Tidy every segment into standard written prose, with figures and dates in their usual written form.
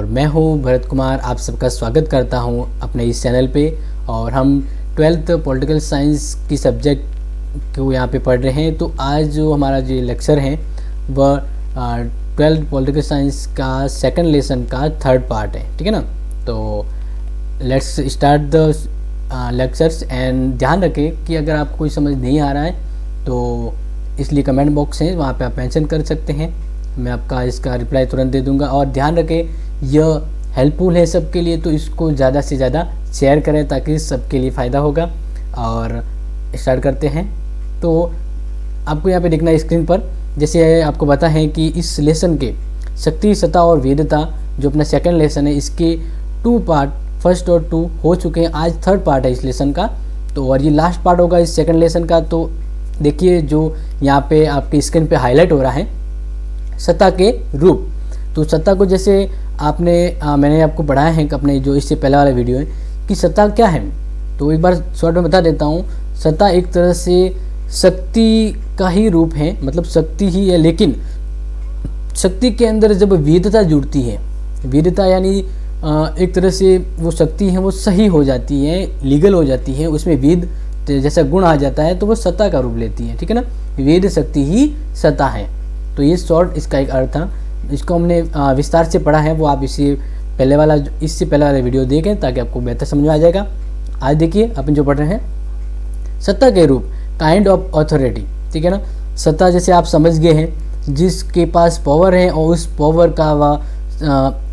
और मैं हूं भरत कुमार। आप सबका स्वागत करता हूं अपने इस चैनल पे। और हम 12th पॉलिटिकल साइंस की सब्जेक्ट को यहाँ पे पढ़ रहे हैं। तो आज जो हमारा जो लेक्चर है वह 12th पॉलिटिकल साइंस का सेकंड लेसन का थर्ड पार्ट है, ठीक है ना। तो let's start the lectures. And ध्यान रखें कि अगर आपको कोई समझ नहीं आ रहा है तो इसलिए कमेंट बॉक्स है, वहाँ पे आप मेंशन कर सकते हैं, मैं आपका इसका रिप्लाई तुरंत दे दूंगा। और ध्यान रखें यह हेल्पफुल है सबके लिए, तो इसको ज़्यादा से ज़्यादा शेयर करें ताकि सबके लिए फ़ायदा होगा। और स्टार्ट करते हैं। तो आपको यहाँ पे देखना है स्क्रीन पर, जैसे आपको पता है कि इस लेसन के शक्ति, सत्ता और वेदता जो अपना सेकंड लेसन है, इसके 2 पार्ट फर्स्ट और 2 हो चुके हैं। आज थर्ड पार्ट है इस लेसन का, तो और ये लास्ट पार्ट होगा इस सेकंड लेसन का। तो देखिए जो यहाँ पे आपके स्क्रीन पे हाईलाइट हो रहा है सत्ता के रूप। तो सत्ता को जैसे मैंने आपको पढ़ाया है अपने जो इससे पहले वाला वीडियो है कि सत्ता क्या है, तो एक बार शॉर्ट में बता देता हूँ। सत्ता एक तरह से शक्ति का ही रूप है, मतलब शक्ति ही है, लेकिन शक्ति के अंदर जब वेदता जुड़ती है, वेदता यानी एक तरह से वो शक्ति है वो सही हो जाती है, लीगल हो जाती है, उसमें वेद जैसा गुण आ जाता है, तो वो सत्ता का रूप लेती है, ठीक है ना। वेद शक्ति ही सत्ता है। तो ये शॉर्ट इसका एक अर्थ था। इसको हमने विस्तार से पढ़ा है, वो आप इससे पहले वाला वीडियो देखें ताकि आपको बेहतर समझ में आ जाएगा। आज देखिए अपन जो पढ़ रहे हैं सत्ता के रूप, काइंड ऑफ अथॉरिटी, ठीक है ना। सत्ता जैसे आप समझ गए हैं, जिसके पास पावर है और उस पावर का वह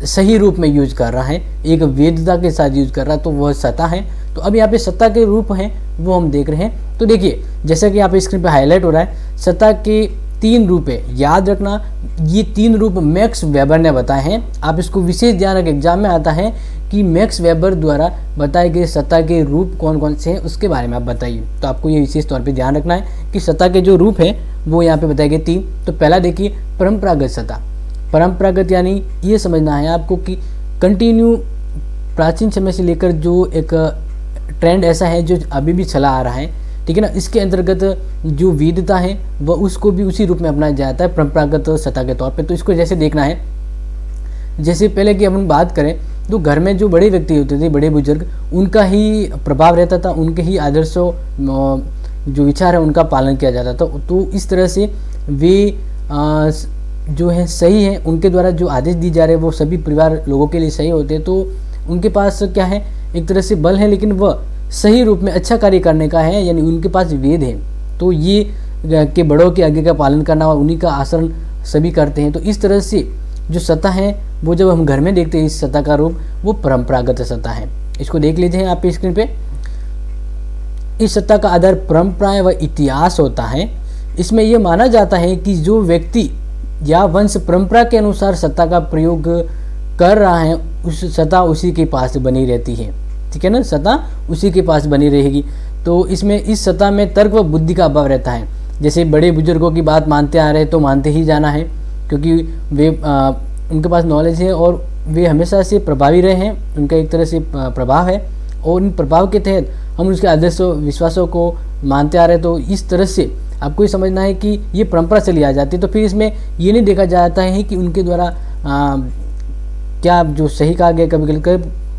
सही रूप में यूज कर रहा है, एक वेदता के साथ यूज कर रहा है, तो वह सत्ता है। तो अब यहाँ पे सत्ता के रूप हैं वो हम देख रहे हैं। तो देखिए जैसा कि यहाँ पे स्क्रीन पे हाईलाइट हो रहा है, सत्ता के 3 रूप है। याद रखना ये 3 रूप मैक्स वेबर ने बताए हैं। आप इसको विशेष ध्यान रखें, एग्जाम में आता है कि मैक्स वेबर द्वारा बताए गए सत्ता के रूप कौन कौन से हैं उसके बारे में आप बताइए। तो आपको ये विशेष तौर पे ध्यान रखना है कि सत्ता के जो रूप हैं वो यहाँ पे बताए गए 3। तो पहला देखिए परंपरागत सत्ता। परंपरागत यानी ये समझना है आपको कि कंटिन्यू प्राचीन समय से लेकर जो एक ट्रेंड ऐसा है जो अभी भी चला आ रहा है, ठीक है ना। इसके अंतर्गत जो वेदता है वह उसको भी उसी रूप में अपनाया जाता है परंपरागत सत्ता के तौर पे। तो इसको जैसे देखना है, जैसे पहले की अपन बात करें तो घर में जो बड़े व्यक्ति होते थे, बड़े बुजुर्ग, उनका ही प्रभाव रहता था, उनके ही आदर्शों जो विचार है उनका पालन किया जाता था। तो इस तरह से वे जो है सही है, उनके द्वारा जो आदेश दिए जा रहे हैं वो सभी परिवार लोगों के लिए सही होते हैं। तो उनके पास क्या है, एक तरह से बल है, लेकिन वह सही रूप में अच्छा कार्य करने का है, यानी उनके पास वेद है। तो ये के बड़ों के आगे का पालन करना और उन्हीं का आचरण सभी करते हैं। तो इस तरह से जो सत्ता है वो जब हम घर में देखते हैं, इस सत्ता का रूप वो परंपरागत सत्ता है। इसको देख लीजिए आप स्क्रीन पे। इस सत्ता का आधार परंपराएं व इतिहास होता है। इसमें यह माना जाता है कि जो व्यक्ति या वंश परंपरा के अनुसार सत्ता का प्रयोग कर रहा है, उस सत्ता उसी के पास बनी रहती है, ठीक है ना। सत्ता उसी के पास बनी रहेगी। तो इसमें इस सत्ता में तर्क व बुद्धि का अभाव रहता है। जैसे बड़े बुजुर्गों की बात मानते आ रहे तो मानते ही जाना है, क्योंकि वे उनके पास नॉलेज है और वे हमेशा से प्रभावी रहे हैं, उनका एक तरह से प्रभाव है और उन प्रभाव के तहत हम उसके आदर्शों विश्वासों को मानते आ रहे। तो इस तरह से आपको ये समझना है कि ये परंपरा चली आ जाती है। तो फिर इसमें ये नहीं देखा जाता है कि उनके द्वारा क्या जो सही कहा गया।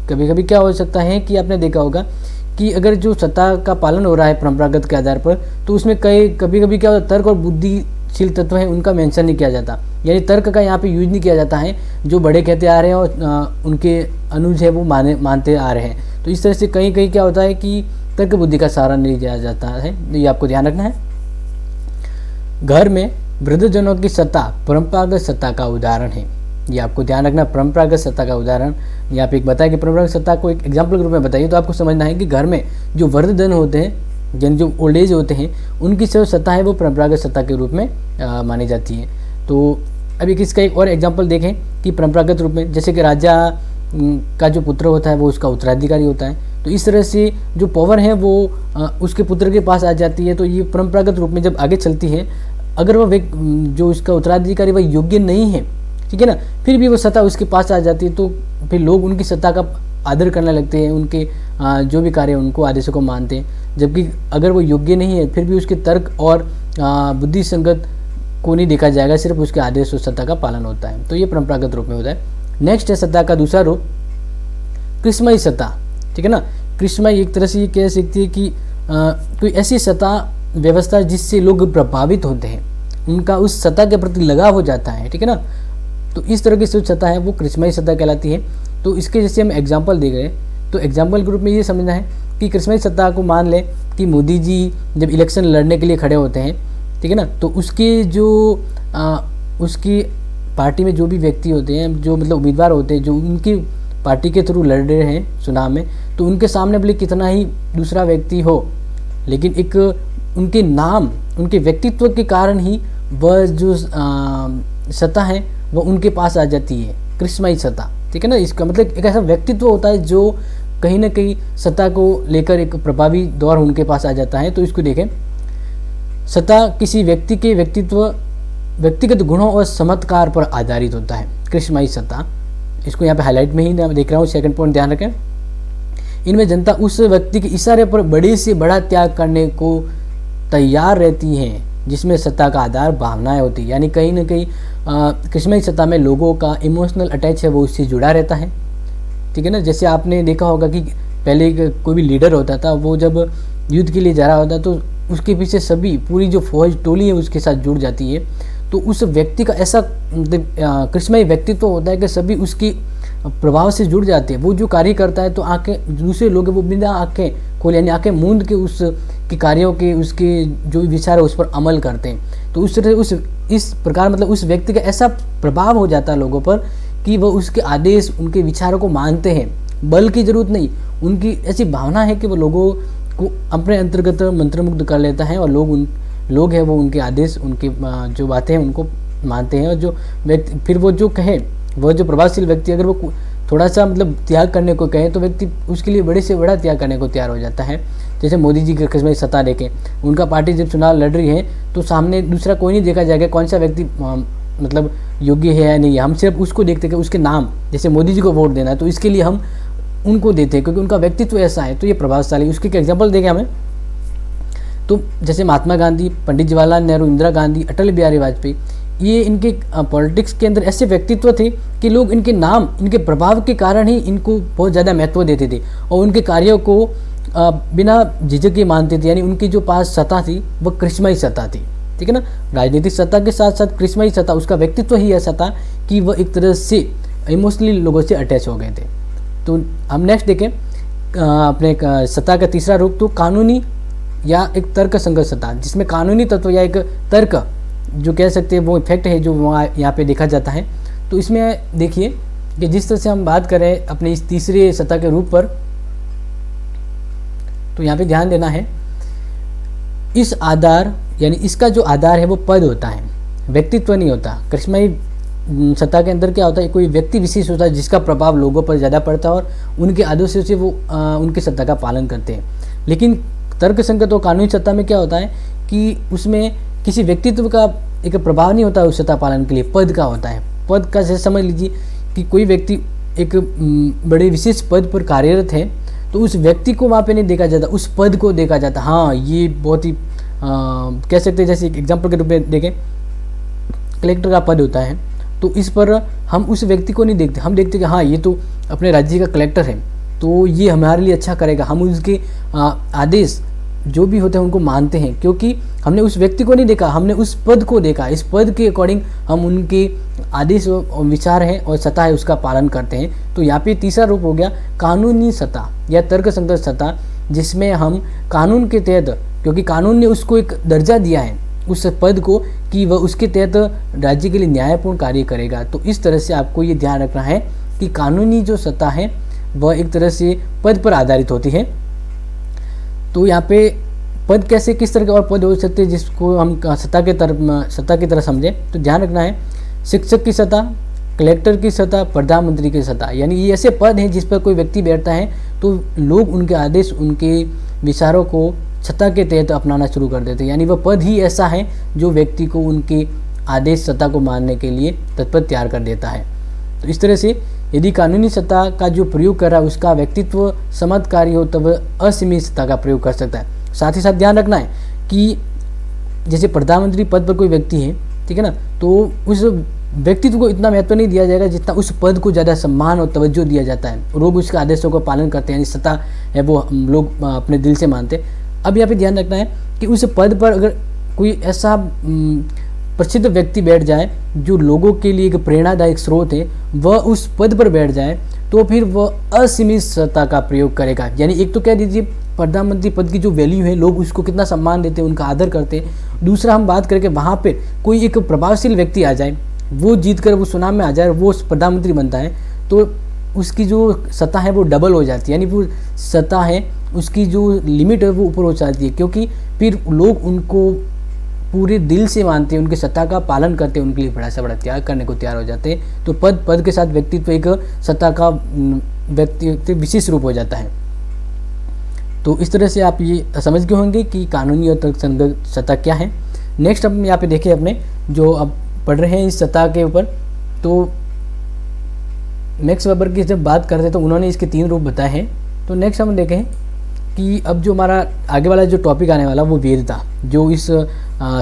कभी कभी क्या हो सकता है कि आपने देखा होगा कि अगर जो सत्ता का पालन हो रहा है परंपरागत के आधार पर, तो उसमें कभी कभी क्या होता है, तर्क और बुद्धिशील तत्व हैं उनका मेंशन नहीं किया जाता, यानी तर्क का यहाँ पे यूज नहीं किया जाता है। जो बड़े कहते आ रहे हैं और उनके अनुज है वो मानते आ रहे हैं। तो इस तरह से कहीं कहीं क्या होता है कि तर्क बुद्धि का सहारा नहीं लिया जाता है। ये आपको ध्यान रखना है। घर में वृद्धजनों की सत्ता परंपरागत सत्ता का उदाहरण है। ये आपको ध्यान रखना, परंपरागत सत्ता का उदाहरण यहाँ पे एक बताया कि परंपरागत सत्ता को एक एग्जाम्पल के रूप में बताइए। तो आपको समझना है कि घर में जो वृद्धजन होते हैं, जन जो ओल्ड एज होते हैं, उनकी जो सत्ता है वो परंपरागत सत्ता के रूप में मानी जाती है। तो अभी इसका एक और एग्जाम्पल देखें कि परंपरागत रूप में जैसे कि राजा का जो पुत्र होता है वो उसका उत्तराधिकारी होता है। तो इस तरह से जो पावर है वो उसके पुत्र के पास आ जाती है। तो ये परंपरागत रूप में जब आगे चलती है, अगर वह जो उसका उत्तराधिकारी वह योग्य नहीं है, ठीक है ना, फिर भी वो सत्ता उसके पास आ जाती है। तो फिर लोग उनकी सत्ता का आदर करने लगते हैं, उनके जो भी कार्य उनको आदेशों को मानते हैं। जबकि अगर वो योग्य नहीं है फिर भी उसके तर्क और बुद्धि संगत को नहीं देखा जाएगा, सिर्फ उसके आदेश और सत्ता का पालन होता है। तो ये परंपरागत रूप में होता है। नेक्स्ट है सत्ता का दूसरा रूप कृष्णमयी सत्ता, ठीक है ना। कृष्णमयी एक तरह से ये कह सकती है कि कोई ऐसी सत्ता व्यवस्था जिससे लोग प्रभावित होते हैं, उनका उस सत्ता के प्रति लगाव हो जाता है, ठीक है ना। तो इस तरह की जो सत्ता है वो कृष्णमयी सत्ता कहलाती है। तो इसके जैसे हम एग्जाम्पल देख रहे हैं, तो एग्जाम्पल के रूप में ये समझना है कि कृष्णमयी सत्ता को मान लें कि मोदी जी जब इलेक्शन लड़ने के लिए खड़े होते हैं, ठीक है ना, तो उसके जो उसकी पार्टी में जो भी व्यक्ति होते हैं, जो मतलब उम्मीदवार होते हैं, जो उनकी पार्टी के थ्रू लड़ रहे हैं चुनाव में, तो उनके सामने भले कितना ही दूसरा व्यक्ति हो, लेकिन एक उनके नाम, उनके व्यक्तित्व के कारण ही वह जो सत्ता है वो उनके पास आ जाती है, कृष्णमयी सत्ता, ठीक है ना। इसका मतलब एक ऐसा व्यक्तित्व होता है जो कहीं ना कहीं सत्ता को लेकर एक प्रभावी दौर उनके पास आ जाता है। तो इसको देखें, सत्ता किसी व्यक्ति के व्यक्तिगत गुणों और चमत्कार पर आधारित होता है, कृष्णमयी सत्ता। इसको यहाँ पे हाईलाइट में ही देख रहा हूँ, सेकंड पॉइंट ध्यान रखें। इनमें जनता उस व्यक्ति के इशारे पर बड़े से बड़ा त्याग करने को तैयार रहती है, जिसमें सत्ता का आधार भावनाएं होती है। यानी कहीं ना कहीं कृष्णमयी सत्ता में लोगों का इमोशनल अटैच है वो उससे जुड़ा रहता है, ठीक है ना। जैसे आपने देखा होगा कि पहले कोई भी लीडर होता था, वो जब युद्ध के लिए जा रहा होता तो उसके पीछे सभी पूरी जो फौज टोली है उसके साथ जुड़ जाती है। तो उस व्यक्ति का ऐसा कृष्णमयी व्यक्तित्व होता है कि सभी उसकी प्रभाव से जुड़ जाते हैं। वो जो कार्य करता है तो आंखें दूसरे लोग वो बिना आंखें खोले, यानी आंखें मूंद के उसके कार्यों के, उसके जो विचार है उस पर अमल करते हैं। तो उस तरह इस प्रकार मतलब उस व्यक्ति का ऐसा प्रभाव हो जाता है लोगों पर कि वह उसके आदेश, उनके विचारों को मानते हैं। बल की जरूरत नहीं, उनकी ऐसी भावना है कि वो लोगों को अपने अंतर्गत मंत्रमुग्ध कर लेता है और लोग हैं वो उनके आदेश, उनकी जो बातें हैं उनको मानते हैं। और जो व्यक्ति फिर वो जो कहे, वह जो प्रभावशील व्यक्ति अगर वो थोड़ा सा मतलब त्याग करने को कहे तो व्यक्ति उसके लिए बड़े से बड़ा त्याग करने को तैयार हो जाता है। जैसे मोदी जी की कृष्णमयी सत्ता देखें, उनका पार्टी जब चुनाव लड़ रही है तो सामने दूसरा कोई नहीं देखा जाएगा कौन सा व्यक्ति मतलब योग्य है या नहीं है। हम सिर्फ उसको देखते हैं कि उसके नाम, जैसे मोदी जी को वोट देना है तो इसके लिए हम उनको देते हैं क्योंकि उनका व्यक्तित्व ऐसा है, तो ये प्रभावशाली। उसके एक एग्जाम्पल देंगे हमें, तो जैसे महात्मा गांधी, पंडित जवाहरलाल नेहरू, इंदिरा गांधी, अटल बिहारी वाजपेयी, ये इनके पॉलिटिक्स के अंदर ऐसे व्यक्तित्व थे कि लोग इनके नाम, इनके प्रभाव के कारण ही इनको बहुत ज़्यादा महत्व देते थे और उनके कार्यों को बिना झिझक के मानते थे। यानी उनकी जो पास सत्ता थी वह कृष्णमयी सत्ता थी, ठीक है ना। राजनीतिक सत्ता के साथ साथ कृष्णमयी सत्ता, उसका व्यक्तित्व ही ऐसा था कि वह एक तरह से इमोशनली लोगों से अटैच हो गए थे। तो हम नेक्स्ट देखें अपने सत्ता का तीसरा रूप, तो कानूनी या एक तर्क संगत सत्ता, जिसमें कानूनी तत्व या एक तर्क जो कह सकते हैं वो इफेक्ट है जो वहाँ यहाँ पे देखा जाता है। तो इसमें देखिए कि जिस तरह से हम बात करें अपने इस तीसरे सत्ता के रूप पर, तो यहाँ पे ध्यान देना है, इस आधार यानी इसका जो आधार है वो पद होता है, व्यक्तित्व नहीं होता। कृष्णमयी सत्ता के अंदर क्या होता है, कोई व्यक्ति विशेष होता है जिसका प्रभाव लोगों पर ज़्यादा पड़ता है और उनके आदेशों से वो उनकी सत्ता का पालन करते हैं। लेकिन तर्क संगत और कानूनी सत्ता में क्या होता है कि उसमें किसी व्यक्तित्व का एक प्रभाव नहीं होता है उस सत्ता पालन के लिए, पद का होता है। पद का जैसे समझ लीजिए कि कोई व्यक्ति एक बड़े विशेष पद पर कार्यरत है तो उस व्यक्ति को वहाँ पे नहीं देखा जाता, उस पद को देखा जाता। हाँ, ये बहुत ही कह सकते हैं, जैसे एक एग्जाम्पल के रूप में देखें, कलेक्टर का पद होता है तो इस पर हम उस व्यक्ति को नहीं देखते, हम देखते कि हाँ ये तो अपने राज्य का कलेक्टर है तो ये हमारे लिए अच्छा करेगा। हम उसके आदेश जो भी होते हैं उनको मानते हैं क्योंकि हमने उस व्यक्ति को नहीं देखा, हमने उस पद को देखा। इस पद के अकॉर्डिंग हम उनके आदेश और विचार है और सत्ता है उसका पालन करते हैं। तो यहाँ पे तीसरा रूप हो गया कानूनी सत्ता या तर्क संगत सत्ता, जिसमें हम कानून के तहत, क्योंकि कानून ने उसको एक दर्जा दिया है उस पद को कि वह उसके तहत राज्य के लिए न्यायपूर्ण कार्य करेगा। तो इस तरह से आपको ये ध्यान रखना है कि कानूनी जो सत्ता है वह एक तरह से पद पर आधारित होती है। तो यहाँ पे पद कैसे, किस तरह के और पद हो सकते हैं जिसको हम सत्ता की तरह समझें, तो ध्यान रखना है शिक्षक की सत्ता, कलेक्टर की सत्ता, प्रधानमंत्री की सत्ता। यानी ये ऐसे पद हैं जिस पर कोई व्यक्ति बैठता है तो लोग उनके आदेश, उनके विचारों को सत्ता के तहत अपनाना शुरू कर देते हैं। यानी वह पद ही ऐसा है जो व्यक्ति को उनके आदेश, सत्ता को मानने के लिए तत्पर तैयार कर देता है। तो इस तरह से यदि कानूनी सत्ता का जो प्रयोग कर रहा है उसका व्यक्तित्व चमत्कारी हो तब वह असीमित सत्ता का प्रयोग कर सकता है। साथ ही साथ ध्यान रखना है कि जैसे प्रधानमंत्री पद पर कोई व्यक्ति है, ठीक है ना, तो उस व्यक्तित्व को इतना महत्व नहीं दिया जाएगा जितना उस पद को ज़्यादा सम्मान और तवज्जो दिया जाता है। लोग उसके आदेशों का पालन करते हैं, यानी सत्ता है वो हम लोग अपने दिल से मानते हैं। अब यहाँ पे ध्यान रखना है कि उस पद पर अगर कोई ऐसा प्रसिद्ध व्यक्ति बैठ जाए जो लोगों के लिए एक प्रेरणादायक स्रोत है, वह उस पद पर बैठ जाए तो फिर वह असीमित सत्ता का प्रयोग करेगा। यानी एक तो कह दीजिए प्रधानमंत्री पद की जो वैल्यू है, लोग उसको कितना सम्मान देते हैं, उनका आदर करते हैं। दूसरा हम बात करके वहाँ पे कोई एक प्रभावशील व्यक्ति आ जाए, वो जीत कर वो चुनाव में आ जाए, वो प्रधानमंत्री बनता है, तो उसकी जो सत्ता है वो डबल हो जाती है। यानी वो सत्ता है उसकी जो लिमिट है वो ऊपर हो जाती है, क्योंकि फिर लोग उनको पूरे दिल से मानते हैं, उनकी सत्ता का पालन करते हैं, उनके लिए बड़ा से बड़ा त्याग करने को तैयार हो जाते हैं। तो पद के साथ व्यक्तित्व एक सत्ता का व्यक्ति विशेष रूप हो जाता है। तो इस तरह से आप ये समझ गए होंगे कि कानूनी और तर्कसंगत सत्ता क्या है। नेक्स्ट हम यहाँ पे देखें अपने जो अब पढ़ रहे हैं इस सत्ता के ऊपर, तो मैक्स वेबर की जब बात करते हैं तो उन्होंने इसके 3 रूप बताए हैं। तो नेक्स्ट हम देखें कि अब जो हमारा आगे वाला जो टॉपिक आने वाला वो वेदता, जो इस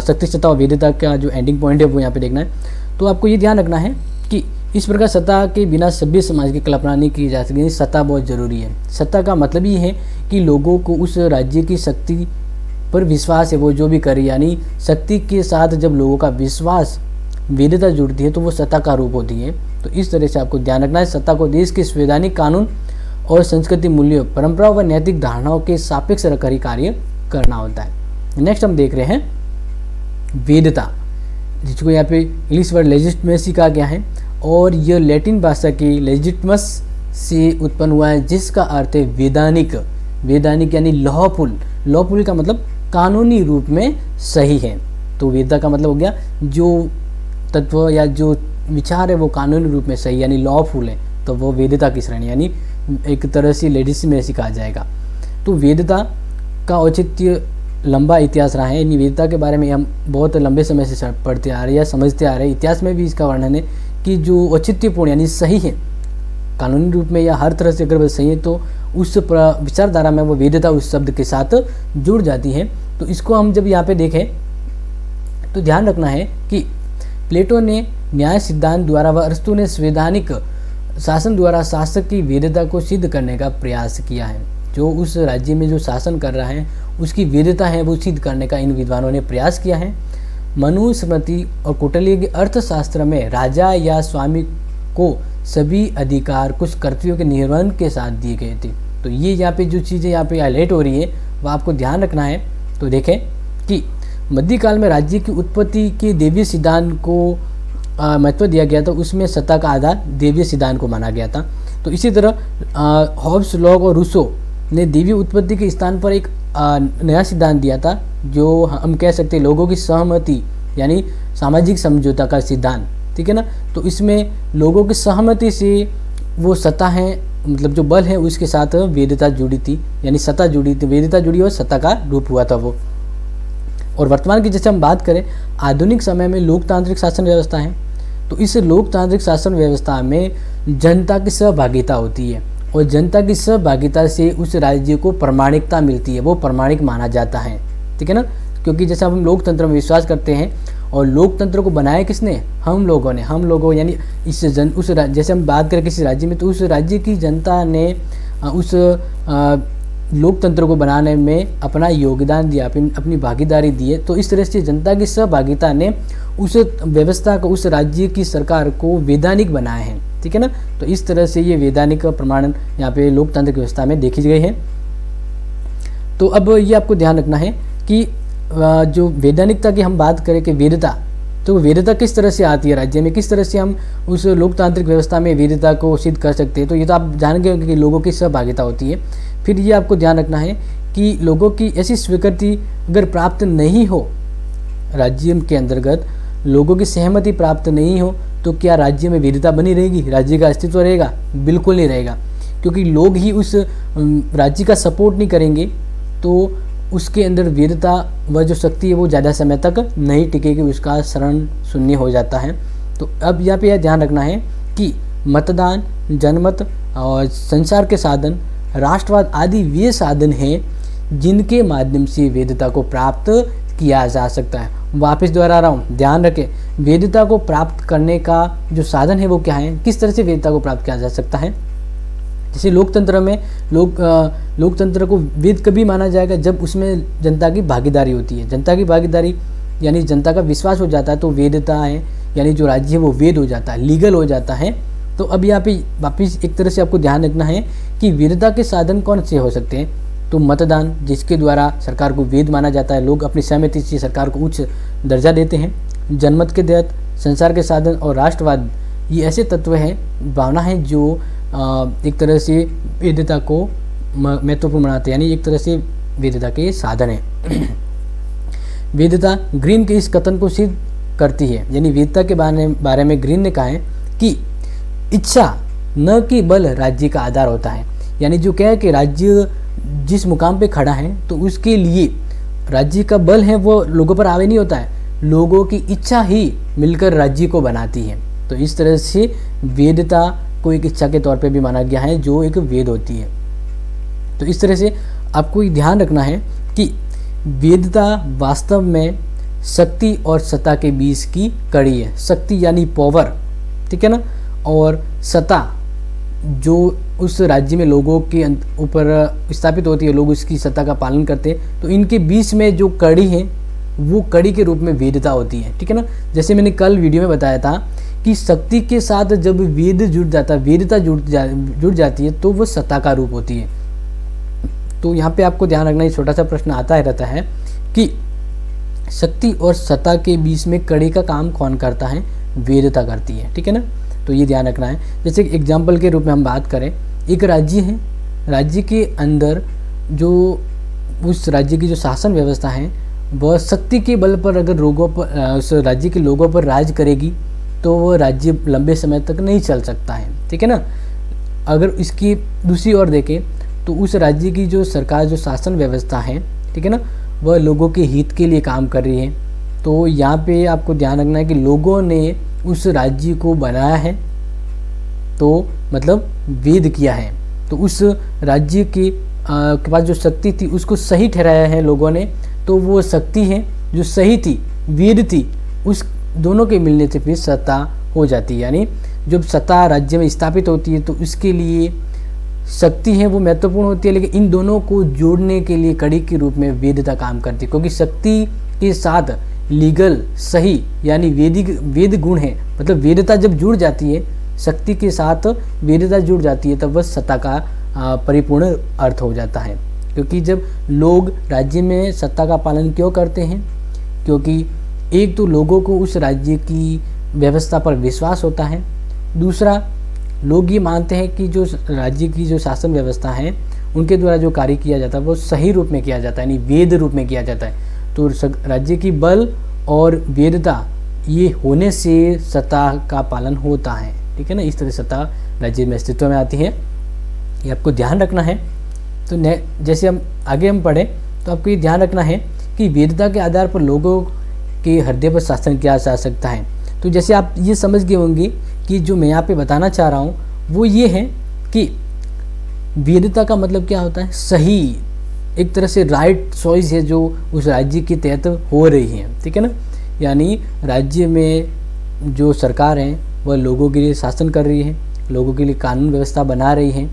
शक्ति सत्ता और वेदता का जो एंडिंग पॉइंट है वो यहाँ पे देखना है। तो आपको ये ध्यान रखना है कि इस प्रकार सत्ता के बिना सभ्य समाज की कल्पना नहीं की जा सकती। सत्ता बहुत ज़रूरी है। सत्ता का मतलब ये है कि लोगों को उस राज्य की शक्ति पर विश्वास है, वो जो भी करे, यानी शक्ति के साथ जब लोगों का विश्वास वेदता जुड़ती है तो वो सत्ता का रूप होती है। तो इस तरह से आपको ध्यान रखना है, सत्ता को देश के संवैधानिक कानून और संस्कृति मूल्यों, परंपराओं व नैतिक धारणाओं के सापेक्ष रखकर ही कार्य करना होता है। नेक्स्ट हम देख रहे हैं वेदता, जिसको यहाँ पे इंग्लिश वर्ड लेजिटिमेसी कहा गया है, और यह लैटिन भाषा की लेजिटिमस से उत्पन्न हुआ है, जिसका अर्थ है वैधानिक। वैधानिक यानी लॉफुल। लॉफुल का मतलब कानूनी रूप में सही है। तो वेदता का मतलब हो गया जो तत्व या जो विचार है वो कानूनी रूप में सही यानी लॉफुल है, तो वो वेदता की श्रेणी यानी एक तरह से लेजिटिमेसी कहा जाएगा। तो वेदता का औचित्य लंबा इतिहास रहा है। यानी वेदता के बारे में हम बहुत लंबे समय से पढ़ते आ रहे हैं या समझते आ रहे हैं। इतिहास में भी इसका वर्णन है कि जो औचित्यपूर्ण यानी सही है कानूनी रूप में या हर तरह से अगर वह सही है तो उस विचारधारा में वो वेदता उस शब्द के साथ जुड़ जाती है। तो इसको हम जब यहाँ पे देखें तो ध्यान रखना है कि प्लेटो ने न्याय सिद्धांत द्वारा व अरस्तु ने संवैधानिक शासन द्वारा शासक की वेदता को सिद्ध करने का प्रयास किया है। जो उस राज्य में जो शासन कर रहा है उसकी वेदता है वो सिद्ध करने का इन विद्वानों ने प्रयास किया है। मनुस्मृति और कौटिल्य के अर्थशास्त्र में राजा या स्वामी को सभी अधिकार कुछ कर्तव्यों के निर्वहन के साथ दिए गए थे। तो ये यहाँ पे जो चीज़ें यहाँ पे हाईलाइट हो रही है वह आपको ध्यान रखना है। तो देखें कि मध्यकाल में राज्य की उत्पत्ति के देवीय सिद्धांत को महत्व दिया गया था, उसमें सत्ता का आधार देवीय सिद्धांत को माना गया था। तो इसी तरह हॉब्स, लॉक और रूसो ने देवीय उत्पत्ति के स्थान पर एक नया सिद्धांत दिया था, जो हम कह सकते हैं लोगों की सहमति यानी सामाजिक समझौता का सिद्धांत। ठीक है ना। तो इसमें लोगों की सहमति से वो सत्ता है, मतलब जो बल है उसके साथ वेदता जुड़ी थी, यानी सत्ता जुड़ी थी, वेदता जुड़ी और सत्ता का रूप हुआ था वो। और वर्तमान की जैसे हम बात करें आधुनिक समय में लोकतांत्रिक शासन व्यवस्था है, तो इस लोकतांत्रिक शासन व्यवस्था में जनता की सहभागिता होती है और जनता की सहभागिता से उस राज्य को प्रामाणिकता मिलती है, वो प्रामाणिक माना जाता है। ठीक है ना। क्योंकि जैसे हम लोकतंत्र में विश्वास करते हैं और लोकतंत्र को बनाया किसने? हम लोगों ने। हम लोगों यानी इस जैसे हम बात करें किसी राज्य में तो उस राज्य की जनता ने उस लोकतंत्र को बनाने में अपना योगदान दिया, अपनी भागीदारी दी है। तो इस तरह से जनता की सहभागिता ने उस व्यवस्था को, उस राज्य की सरकार को वैधानिक बनाया है। ठीक है ना। तो इस तरह से ये वैधानिक प्रमाणन यहाँ पे लोकतांत्रिक व्यवस्था में देखी गई है। तो अब ये आपको ध्यान रखना है कि जो वैधानिकता की हम बात करें कि वेदता, तो वेदता किस तरह से आती है राज्य में, किस तरह से हम उस लोकतांत्रिक व्यवस्था में वेदता को सिद्ध कर सकते हैं। तो ये तो आप जान गए होंगे कि लोगों की सहभागिता होती है। फिर ये आपको ध्यान रखना है कि लोगों की ऐसी स्वीकृति अगर प्राप्त नहीं हो, राज्य के अंतर्गत लोगों की सहमति प्राप्त नहीं हो तो क्या राज्य में वेदता बनी रहेगी, राज्य का अस्तित्व रहेगा? बिल्कुल नहीं रहेगा। क्योंकि लोग ही उस राज्य का सपोर्ट नहीं करेंगे तो उसके अंदर वेदता व जो शक्ति है वो ज़्यादा समय तक नहीं टिकेगी, उसका शरण शून्य हो जाता है। तो अब यहाँ पे यह ध्यान रखना है कि मतदान, जनमत और संचार के साधन, राष्ट्रवाद आदि वे साधन हैं जिनके माध्यम से वेदता को प्राप्त किया जा सकता है। वापस दोहरा रहा हूँ, ध्यान रखें, वेदता को प्राप्त करने का जो साधन है वो क्या है, किस तरह से वेदता को प्राप्त किया जा सकता है। जैसे लोकतंत्र में लोकतंत्र को वेद कभी माना जाएगा जब उसमें जनता की भागीदारी होती है। जनता की भागीदारी यानी जनता का विश्वास हो जाता है तो वेदता है, यानी जो राज्य है वो वेद हो जाता है, लीगल हो जाता है। तो अब यहाँ पे वापिस एक तरह से आपको ध्यान रखना है कि वेदता के साधन कौन से हो सकते हैं। तो मतदान, जिसके द्वारा सरकार को वेद माना जाता है, लोग अपनी सहमति से सरकार को उच्च दर्जा देते हैं। जनमत के तहत संसार के साधन और राष्ट्रवाद, ये ऐसे तत्व हैं, भावना है जो एक तरह से वेदता को महत्वपूर्ण बनाते हैं, यानी एक तरह से वेदता के साधन है। वेदता ग्रीन के इस कथन को सिद्ध करती है, यानी वेदता के बारे में ग्रीन ने कहा है कि इच्छा न कि बल राज्य का आधार होता है। यानी जो क्या है कि राज्य जिस मुकाम पे खड़ा है तो उसके लिए राज्य का बल है वो लोगों पर हावी नहीं होता है, लोगों की इच्छा ही मिलकर राज्य को बनाती है। तो इस तरह से वेदता को एक इच्छा के तौर पे भी माना गया है जो एक वेद होती है। तो इस तरह से आपको ध्यान रखना है कि वेदता वास्तव में शक्ति और सत्ता के बीच की कड़ी है। शक्ति यानी पावर, ठीक है ना, और सत्ता जो उस राज्य में लोगों के ऊपर स्थापित होती है, लोग उसकी सत्ता का पालन करते हैं। तो इनके बीच में जो कड़ी है वो कड़ी के रूप में वेदता होती है, ठीक है ना। जैसे मैंने कल वीडियो में बताया था कि शक्ति के साथ जब वेद जुड़ जाता है, वेदता जुड़ जाती है तो वो सत्ता का रूप होती है। तो यहाँ पे आपको ध्यान रखना, ये छोटा सा प्रश्न आता है रहता है कि शक्ति और सत्ता के बीच में कड़ी का काम कौन करता है, वेदता करती है, ठीक है ना। तो ये ध्यान रखना है। जैसे एग्जाम्पल के रूप में हम बात करें, एक राज्य है, राज्य के अंदर जो उस राज्य की जो शासन व्यवस्था है वह शक्ति के बल पर अगर लोगों पर उस राज्य के लोगों पर राज करेगी तो वह राज्य लंबे समय तक नहीं चल सकता है, ठीक है ना। अगर इसकी दूसरी ओर देखें तो उस राज्य की जो सरकार, जो शासन व्यवस्था है, ठीक है ना, वह लोगों के हित के लिए काम कर रही है। तो यहाँ पे आपको ध्यान रखना है कि लोगों ने उस राज्य को बनाया है, तो मतलब वेद किया है। तो उस राज्य के पास जो शक्ति थी उसको सही ठहराया है लोगों ने, तो वो शक्ति है जो सही थी, वेद थी, उस दोनों के मिलने से फिर सत्ता हो जाती है। यानी जब सत्ता राज्य में स्थापित होती है तो उसके लिए शक्ति है वो महत्वपूर्ण होती है, लेकिन इन दोनों को जोड़ने के लिए कड़ी के रूप में वेदता काम करती है, क्योंकि शक्ति के साथ लीगल सही यानी वेद गुण है। मतलब वेदता जब जुड़ जाती है, शक्ति के साथ वेदता जुड़ जाती है, तब वह सत्ता का परिपूर्ण अर्थ हो जाता है। क्योंकि जब लोग राज्य में सत्ता का पालन क्यों करते हैं, क्योंकि एक तो लोगों को उस राज्य की व्यवस्था पर विश्वास होता है, दूसरा लोग ये मानते हैं कि जो राज्य की जो शासन व्यवस्था है उनके द्वारा जो कार्य किया जाता है वो सही रूप में किया जाता है, यानी वेद रूप में किया जाता है। तो राज्य की बल और वेदता ये होने से सत्ता का पालन होता है, ठीक है ना। इस तरह सत्ता राज्य में अस्तित्व में आती है, ये आपको ध्यान रखना है। तो जैसे हम आगे पढ़ें तो आपको ये ध्यान रखना है कि वेदता के आधार पर लोगों के हृदय पर शासन किया जा सकता है। तो जैसे आप ये समझ गए होंगे कि जो मैं यहाँ पे बताना चाह रहा हूँ वो ये है कि वेदता का मतलब क्या होता है, सही, एक तरह से राइट चॉइस है जो उस राज्य के तहत हो रही है, ठीक है ना। यानी राज्य में जो सरकार है वह लोगों के लिए शासन कर रही है, लोगों के लिए कानून व्यवस्था बना रही है,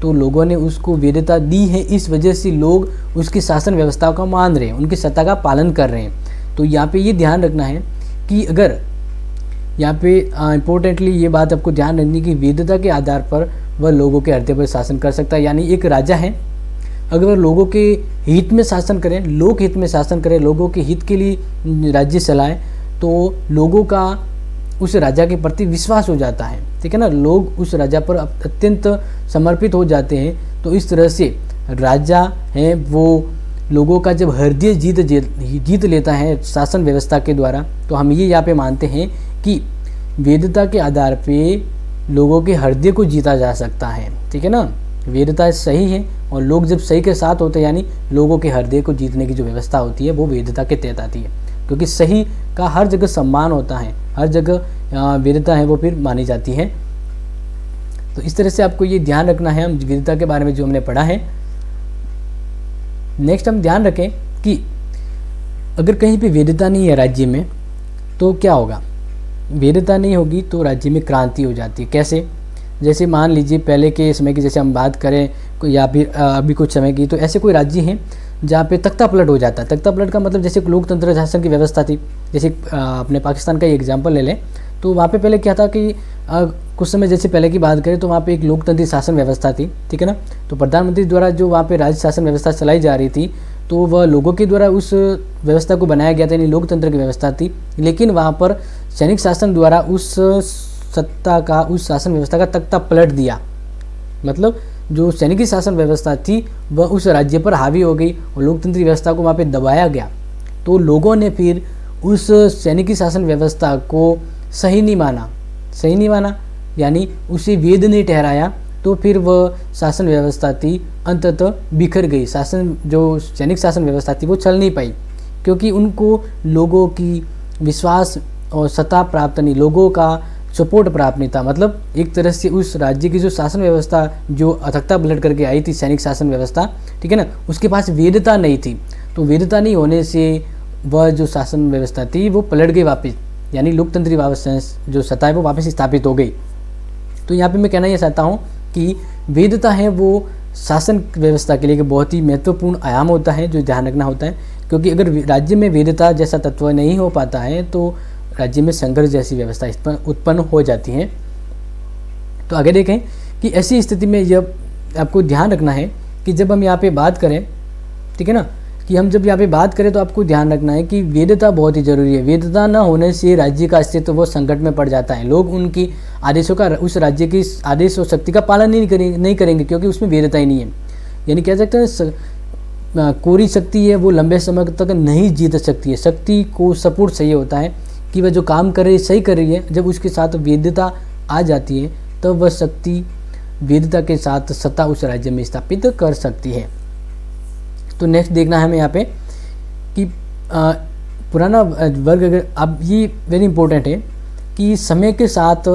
तो लोगों ने उसको वेदता दी है, इस वजह से लोग उसकी शासन व्यवस्था का मान रहे हैं, उनकी सत्ता का पालन कर रहे हैं। तो यहाँ पे ये ध्यान रखना है कि अगर यहाँ पे इम्पोर्टेंटली ये बात आपको ध्यान रखनी कि वेदता के आधार पर वह लोगों के हृदय पर शासन कर सकता है। यानी एक राजा है, अगर वह लोगों के हित में शासन करें, लोक हित में शासन करें, लोगों के हित के लिए राज्य चलाए, तो लोगों का उस राजा के प्रति विश्वास हो जाता है, ठीक है ना। लोग उस राजा पर अत्यंत समर्पित हो जाते हैं। तो इस तरह से राजा है वो लोगों का जब हृदय जीत लेता है शासन व्यवस्था के द्वारा, तो हम ये यहाँ पे मानते हैं कि वेदता के आधार पे लोगों के हृदय को जीता जा सकता है, ठीक है ना। वेदता सही है और लोग जब सही के साथ होते हैं, यानी लोगों के हृदय को जीतने की जो व्यवस्था होती है वो वेदता के तहत आती है, क्योंकि सही का हर जगह सम्मान होता है, हर जगह वेदता है वो फिर मानी जाती है। तो इस तरह से आपको ये ध्यान रखना है हम वेदता के बारे में जो हमने पढ़ा है। नेक्स्ट हम ध्यान रखें कि अगर कहीं पे वेदता नहीं है राज्य में तो क्या होगा। वेदता नहीं होगी तो राज्य में क्रांति हो जाती है। कैसे? जैसे मान लीजिए पहले के समय की जैसे हम बात करें या फिर अभी कुछ समय की, तो ऐसे कोई राज्य हैं जहाँ पे तख्ता पलट हो जाता है। तख्ता पलट का मतलब जैसे लोकतंत्र शासन की व्यवस्था थी, जैसे अपने पाकिस्तान का ही एग्जाम्पल ले लें, तो वहाँ पे पहले क्या था कि कुछ समय जैसे पहले की बात करें तो वहाँ पे एक लोकतंत्री शासन व्यवस्था थी, ठीक है ना। तो प्रधानमंत्री द्वारा जो वहाँ पे राज्य शासन व्यवस्था चलाई जा रही थी, तो वह लोगों के द्वारा उस व्यवस्था को बनाया गया था, यानी लोकतंत्र की व्यवस्था थी। लेकिन वहाँ पर सैनिक शासन द्वारा उस सत्ता का, उस शासन व्यवस्था का तख्ता पलट दिया। मतलब जो सैनिकी शासन व्यवस्था थी वह उस राज्य पर हावी हो गई और लोकतंत्री व्यवस्था को वहाँ पे दबाया गया। तो लोगों ने फिर उस सैनिकी शासन व्यवस्था को सही नहीं माना, यानी उसे वैध नहीं ठहराया। तो फिर वह शासन व्यवस्था थी अंततः बिखर गई। जो सैनिक शासन व्यवस्था थी वो चल नहीं पाई, क्योंकि उनको लोगों की विश्वास और सत्ता प्राप्त नहीं, लोगों का सपोर्ट प्राप्त नहीं था। मतलब एक तरह से उस राज्य की जो शासन व्यवस्था जो तख्ता पलट करके आई थी, सैनिक शासन व्यवस्था, ठीक है ना, उसके पास वैधता नहीं थी। तो वैधता नहीं होने से वह जो शासन व्यवस्था थी वो पलट गई वापस, यानी लोकतंत्री जो सत्ता है वो वापस स्थापित हो गई। तो यहाँ पे मैं कहना ये चाहता हूँ कि वैधता है वो शासन व्यवस्था के लिए एक बहुत ही महत्वपूर्ण आयाम होता है जो ध्यान रखना होता है। क्योंकि अगर राज्य में वैधता जैसा तत्व नहीं हो पाता है तो राज्य में संघर्ष जैसी व्यवस्था उत्पन्न हो जाती है। तो आगे देखें कि ऐसी स्थिति में यह आपको ध्यान रखना है कि जब हम यहाँ पे बात करें, ठीक है ना, कि हम जब यहाँ पे बात करें तो आपको ध्यान रखना है कि वैधता बहुत ही जरूरी है। वैधता न होने से राज्य का अस्तित्व वो संकट में पड़ जाता है। लोग उनकी आदेशों का, उस राज्य की आदेश और शक्ति का पालन नहीं करेंगे क्योंकि उसमें वैधता ही नहीं है। यानी कह सकते हैं कोरी शक्ति है वो लंबे समय तक नहीं जीत सकती है। शक्ति को सपोर्ट चाहिए होता है कि वह जो काम कर रही है सही कर रही है। जब उसके साथ वैधता आ जाती है तब वह शक्ति वैधता के साथ सत्ता उस राज्य में स्थापित कर सकती है। तो नेक्स्ट देखना है हमें यहाँ पे कि पुराना वर्ग, अगर अब ये वेरी इंपॉर्टेंट है कि समय के साथ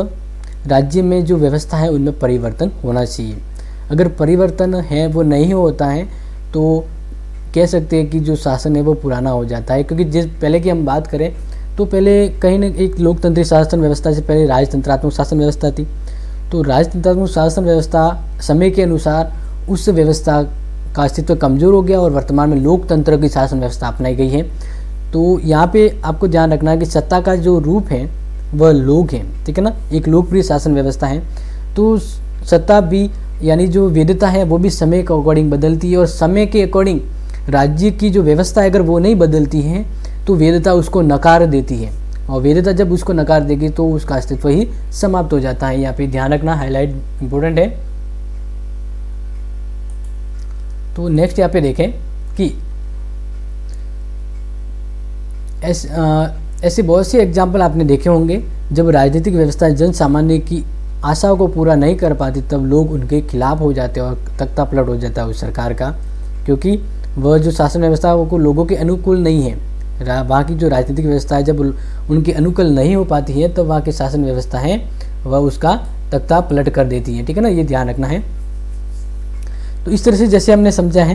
राज्य में जो व्यवस्था है उनमें परिवर्तन होना चाहिए। अगर परिवर्तन है वो नहीं होता है तो कह सकते हैं कि जो शासन है वो पुराना हो जाता है। क्योंकि जिस पहले की हम बात करें तो पहले कहीं ना एक लोकतंत्री शासन व्यवस्था से पहले राजतंत्रात्मक शासन व्यवस्था थी। तो राजतंत्रात्मक शासन व्यवस्था समय के अनुसार उस व्यवस्था का अस्तित्व कमज़ोर हो गया और वर्तमान में लोकतंत्र की शासन व्यवस्था अपनाई गई है। तो यहाँ पे आपको ध्यान रखना है कि सत्ता का जो रूप है वह लोग हैं, ठीक है ना, एक लोकप्रिय शासन व्यवस्था है। तो सत्ता भी, यानी जो वैधता है वो भी समय के अकॉर्डिंग बदलती है और समय के अकॉर्डिंग राज्य की जो व्यवस्था है अगर वो नहीं बदलती है तो वैधता उसको नकार देती है और वैधता जब उसको नकार देगी तो उसका अस्तित्व ही समाप्त हो जाता है। यहाँ पे ध्यान रखना, हाईलाइट इंपॉर्टेंट है। तो नेक्स्ट यहाँ पे देखें कि ऐसे बहुत से एग्जाम्पल आपने देखे होंगे जब राजनीतिक व्यवस्था जन सामान्य की आशाओं को पूरा नहीं कर पाती तब लोग उनके खिलाफ हो जाते हैं और तख्ता पलट हो जाता है उस सरकार का, क्योंकि वह जो शासन व्यवस्था है वो लोगों के अनुकूल नहीं है। वहाँ की जो राजनीतिक व्यवस्था है जब उनके अनुकूल नहीं हो पाती है तब वहाँ की शासन व्यवस्था है वह उसका तख्ता पलट कर देती है, ठीक है ना, ये ध्यान रखना है। तो इस तरह से जैसे हमने समझा है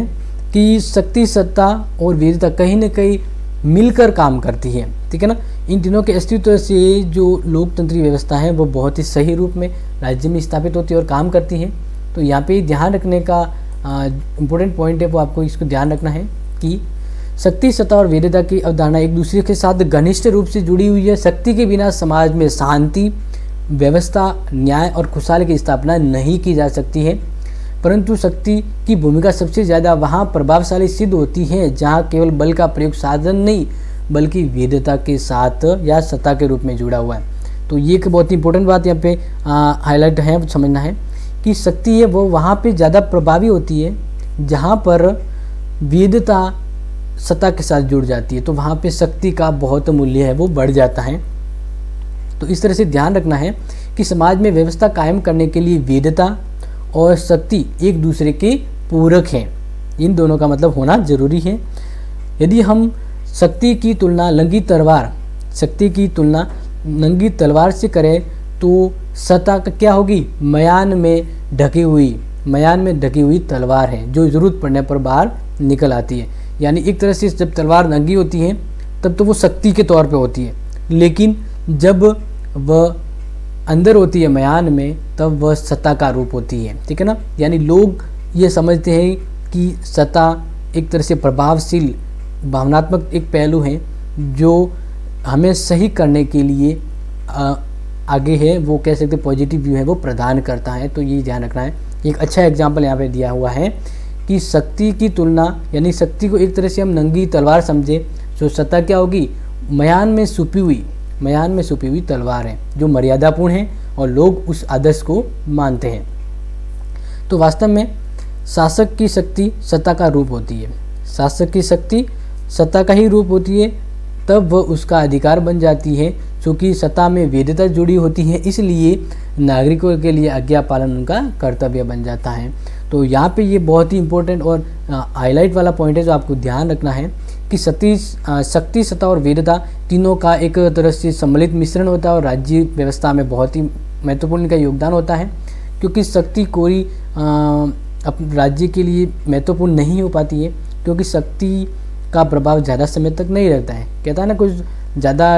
कि शक्ति, सत्ता और वीरता कहीं ना कहीं मिलकर काम करती है, ठीक है ना। इन तीनों के अस्तित्व से जो लोकतंत्री व्यवस्था है वो बहुत ही सही रूप में राज्य में स्थापित होती है और काम करती है। तो यहाँ पे ध्यान रखने का इम्पोर्टेंट पॉइंट है वो आपको इसको ध्यान रखना है कि शक्ति, सत्ता और वैधता की अवधारणा एक दूसरे के साथ घनिष्ठ रूप से जुड़ी हुई है। शक्ति के बिना समाज में शांति, व्यवस्था, न्याय और खुशहाली की स्थापना नहीं की जा सकती है, परंतु शक्ति की भूमिका सबसे ज़्यादा वहाँ प्रभावशाली सिद्ध होती है जहाँ केवल बल का प्रयोग साधन नहीं बल्कि वैधता के साथ या सत्ता के रूप में जुड़ा हुआ है। तो ये एक बहुत ही इंपॉर्टेंट बात यहाँ पे हाईलाइट है, समझना है कि शक्ति है वो वहाँ पे ज़्यादा प्रभावी होती है जहाँ पर वैधता सत्ता के साथ जुड़ जाती है, तो वहाँ पे शक्ति का बहुत मूल्य है वो बढ़ जाता है। तो इस तरह से ध्यान रखना है कि समाज में व्यवस्था कायम करने के लिए वैधता और शक्ति एक दूसरे के पूरक हैं, इन दोनों का मतलब होना जरूरी है। यदि हम शक्ति की तुलना नंगी तलवार से करें तो सत्ता का क्या होगी, मयान में ढकी हुई तलवार है जो जरूरत पड़ने पर बाहर निकल आती है। यानी एक तरह से जब तलवार नंगी होती है तब तो वो शक्ति के तौर पे होती है, लेकिन जब वह अंदर होती है मयान में, तब वह सत्ता का रूप होती है। ठीक है ना। यानी लोग ये समझते हैं कि सत्ता एक तरह से प्रभावशील भावनात्मक एक पहलू है जो हमें सही करने के लिए आगे है, वो कह सकते पॉजिटिव व्यू है वो प्रदान करता है। तो ये ध्यान रखना है। एक अच्छा एग्जाम्पल यहाँ पे दिया हुआ है कि शक्ति की तुलना, यानी शक्ति को एक तरह से हम नंगी तलवार समझे, तो सत्ता क्या होगी, मयान में छुपी हुई तलवार है जो मर्यादापूर्ण है और लोग उस आदर्श को मानते हैं। तो वास्तव में शासक की शक्ति सत्ता का रूप होती है, शासक की शक्ति सत्ता का ही रूप होती है, तब वह उसका अधिकार बन जाती है। क्योंकि सत्ता में वैधता जुड़ी होती है, इसलिए नागरिकों के लिए आज्ञा पालन उनका कर्तव्य बन जाता है। तो यहाँ पे ये बहुत ही इम्पोर्टेंट और हाईलाइट वाला पॉइंट है जो आपको ध्यान रखना है कि शक्ति, सत्ता और वैधता तीनों का एक तरह से सम्मिलित मिश्रण होता है और राज्य व्यवस्था में बहुत ही महत्वपूर्ण का योगदान होता है। क्योंकि शक्ति कोई राज्य के लिए महत्वपूर्ण नहीं हो पाती है, क्योंकि शक्ति का प्रभाव ज़्यादा समय तक नहीं रहता है। कहता है ना, कुछ ज़्यादा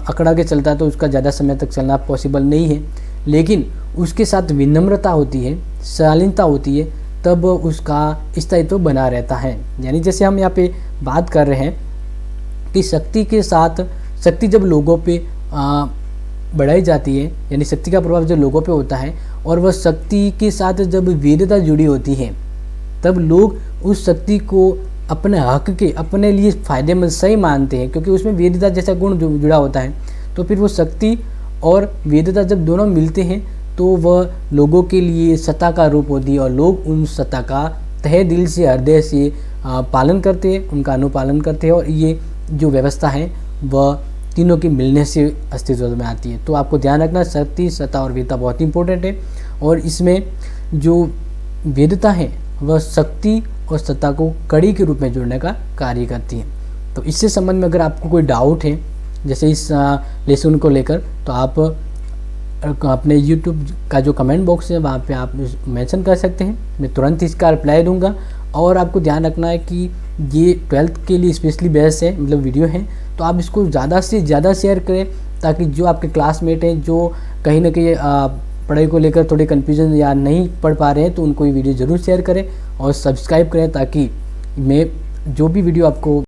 अकड़ा के चलता है तो उसका ज़्यादा समय तक चलना पॉसिबल नहीं है। लेकिन उसके साथ विनम्रता होती है, शालीनता होती है, तब उसका स्थायित्व बना रहता है। यानी जैसे हम यहाँ पे बात कर रहे हैं कि शक्ति के साथ, शक्ति जब लोगों पे बढ़ाई जाती है, यानी शक्ति का प्रभाव जो लोगों पे होता है, और वह शक्ति के साथ जब वैधता जुड़ी होती है, तब लोग उस शक्ति को अपने हक के, अपने लिए फ़ायदेमंद सही मानते हैं, क्योंकि उसमें वैधता जैसा गुण जुड़ा होता है। तो फिर वो शक्ति और वैधता जब दोनों मिलते हैं तो वह लोगों के लिए सत्ता का रूप होती है और लोग उन सत्ता का तहे दिल से, हृदय से पालन करते हैं, उनका अनुपालन करते हैं, और ये जो व्यवस्था है वह तीनों के मिलने से अस्तित्व में आती है। तो आपको ध्यान रखना, शक्ति, सत्ता और वैधता बहुत इंपॉर्टेंट है, और इसमें जो वैधता है वह शक्ति और सत्ता को कड़ी के रूप में जोड़ने का कार्य करती है। तो इससे संबंध में अगर आपको कोई डाउट है, जैसे इस लेसन को लेकर, तो आप अपने YouTube का जो कमेंट बॉक्स है वहाँ पे आप मेंशन कर सकते हैं, मैं तुरंत इसका रिप्लाई दूंगा। और आपको ध्यान रखना है कि ये 12th के लिए स्पेशली बेस्ड है, मतलब वीडियो है, तो आप इसको ज़्यादा से ज़्यादा शेयर करें, ताकि जो आपके क्लासमेट हैं जो कहीं ना कहीं पढ़ाई को लेकर थोड़े कन्फ्यूजन या नहीं पढ़ पा रहे हैं, तो उनको ये वीडियो ज़रूर शेयर करें और सब्सक्राइब करें, ताकि मैं जो भी वीडियो आपको